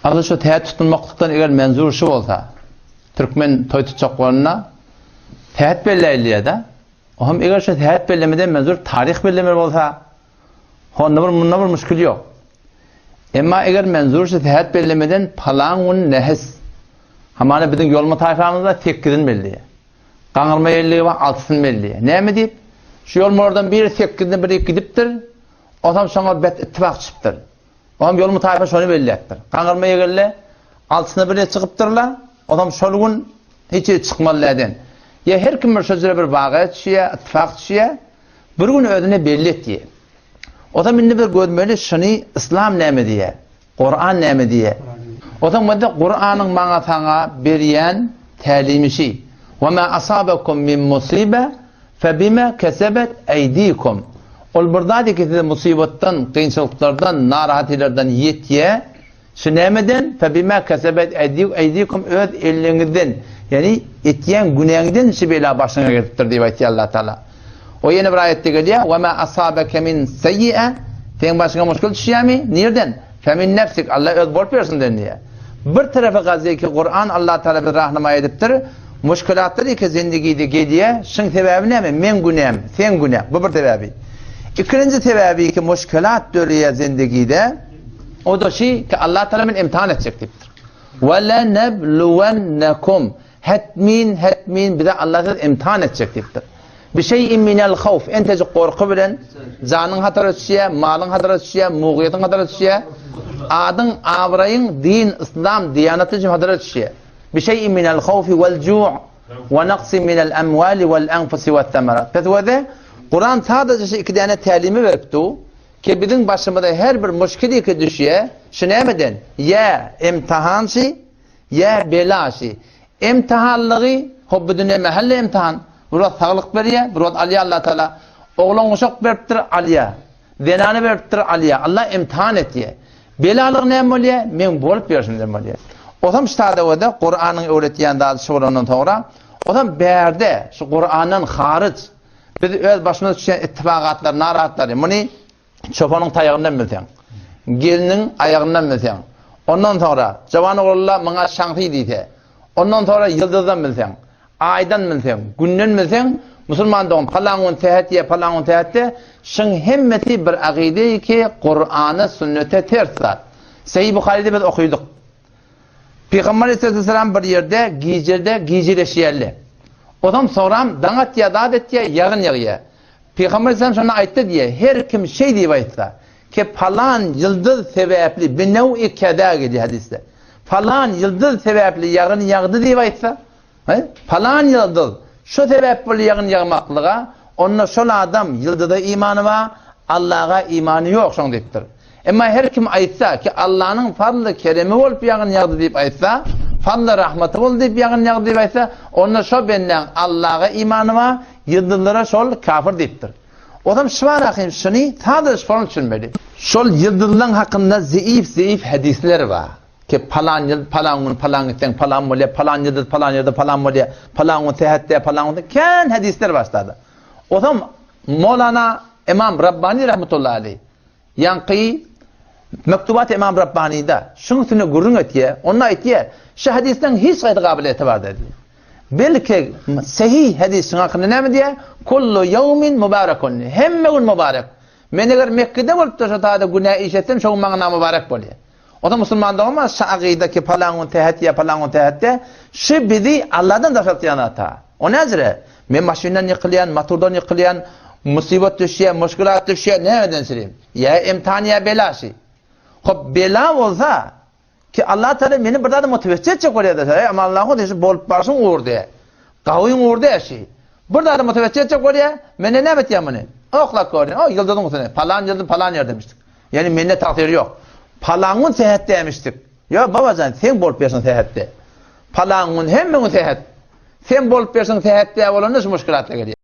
Adı şu teğet tutulmaklıktan eğer menzur şu olsa, Türkmen toy tutacaklarına teğet belirliyor da, o hem eğer şu teğet belirlemeden menzur tarih belirlemeli olsa, onda bir müşkül yok. Ama eğer menzur şu teğet belirlemeden palanın nehes, hamana bizim yolma tayfamızda tekkirin belirliyor. Kanırma yerliği var, altısını belirliyor. Ne mi deyip? Şu yolma oradan biri tekkirin biri gidiptir, o zaman sonra bet ittifak çıptır. O zaman yolma tayfa şunu belirleyecektir. Kanırma yerliği altısına biri çıkıptırlar, o zaman şolgun hiç çıkmalılardan. Ya her kim bir sözüne bir vaga etşiye, ittifak etşiye, bir gün ödüne belli et diye. O zaman bir görmeli şunu İslam nemi diye, Kur'an nemi diye. O zaman Kur'an'ın bana sana beriyen talimişi. وَمَا أَصَابَكُمْ مِنْ مُصِيبَةٍ فَبِمَا كَسَبَتْ اَيْد۪يكُمْ Ol buradaki size musibettan, kıyınçılıklardan, narahatlerden yetiye, şu nemeden فَبِمَا كَسَبَتْ اَيْد۪يكُمْ öz ellerinizden, yani etiyen günahınızdan şu bela başına getirtir diye ayeti Allah Teala. O yeni bir ayette geliyor. وَمَا أَصَابَكَ مِنْ سَيِّئَةٍ Senin başına müşkül düşüyor mu? Nereden? فَمِنْ نَفْسِكَ Allah öz borç versin deniyor. Bir tarafı gazı ki Kur'an Allah Teala bir rahnama ediptir. Müşkülatları ki zindagide geliyor. Şun sebebi ne mi? Men günahım, sen günah. Bu bir sebebi. İkinci sebebi ki müşkülat dörüye zindagide o da şey ki Allah Teala men imtihan edecektir. وَلَنَبْلُوَنَّكُمْ Hetmin bize Allah imtihan edecektir. Bir şeyin minel havf. Enteci korku bilen canın hatar etşiye, malın hatar etşiye, muğiyetin hatar etşiye, adın, avrayın, din, İslam, diyanatı için hatar etşiye. Bir şeyin minel havfi vel cu' ve naqsi minel emvali vel enfusi ve temerat. Petvede Kur'an sadece iki tane talimi veripti ki bizim başımıza her bir müşkili ki düşüye şunu emeden ya imtihansı ya belası. İmtihanlığı hubbu dünya mahalle imtihan. Burası sağlık veriyor, burası Aliye Allah Teala. Oğlan uşak veriptir Aliye. Zenanı veriptir Aliye. Allah imtihan etiyor. Belalık ne oluyor? Men bolup versin ne oluyor? O zaman işte da Kur'an'ın öğretiyen daha şuurundan sonra o zaman berde şu Kur'an'ın hariç biz öz başımıza düşen ittifakatlar, narahatlar. Bunu çobanın tayağından bilsen, gelinin ayağından bilsen. Ondan sonra cavan oğullar bana şankı deyse. Ondan sonra yıldızdan bilsen, aydan bilsen, günden bilsen, Müslüman doğum falanın tehetiye, şun himmeti bir akide ki Kur'an'ı sünnete tersler. Sahih Bukhari'de biz okuyorduk. Peygamber Aleyhisselam bir yerde giycileşiyerli. O zaman sonra danat ya dadet ya yağın yağıya. Peygamber Aleyhisselam sana ayette diye her kim şey diye ayette ki falan yıldız sebepli bir nev'i keda gidiyor hadiste. Falan yıldız sebepli yağın yağdı diye ayette. Falan yıldız şu sebeple yağın yağmaklığa onunla şöyle adam yıldızda imanı var Allah'a imanı yok şunu deyiptir. Ama her kim aytsa ki Allah'ın fadlı keremi olup yağın yağdı deyip aytsa fadlı rahmeti ol deyip yağın yağdı deyip aytsa onunla şu benden Allah'a imanı var yıldızlara şol kafir deyiptir. O zaman şu var akım şunu sadece şunu düşünmeli. Şol yıldızların hakkında zayıf hadisler var. Ki falan yıl, falan itten, falan molya, falan yıldız, falan yıldız, falan molya, falan seyahatte, falan ken hadisler başladı. O zaman Mevlana İmam Rabbani rahmetullahi aleyh yankı mektubat İmam Rabbani'de şunun üstüne gurrun etiye, onunla etiye şu hadisten hiç gayet kabiliyeti var dedi. Belki sahih hadisin hakkında ne mi diye? Kullu yevmin mübarekun. Hemme gün mübarek. Men eğer Mekke'de olup da şu da günah iş etsem şu bana mübarek oluyor. O da Müslüman'da ama şa'gideki falanun tehetiye şu bizi Allah'dan da fetyanata. O nezre? Men maşinden yıkılayan, motordan yıkılayan, musibet düşüyor, müşkülat düşüyor, ne eden süreyim? Ya imtihan ya belası. Hop bela olsa ki Allah Teala beni burada da motive edecek oraya da. Ama Allah'ın da bol başın uğur diye. Kavuyun uğur diye şey. Burada da motive edecek oraya. Mene ne bitiyor bunu? Oklak oraya. O yıldızın üstüne. Falan yıldız falan yer demiştik. Yani menne takdiri yok. Falanın seyahat demiştik. Ya babacan sen bol versin seyahatte. Falanın hem seyahat. Sen bol versin seyahatte olan nasıl müşkülatla geliyor?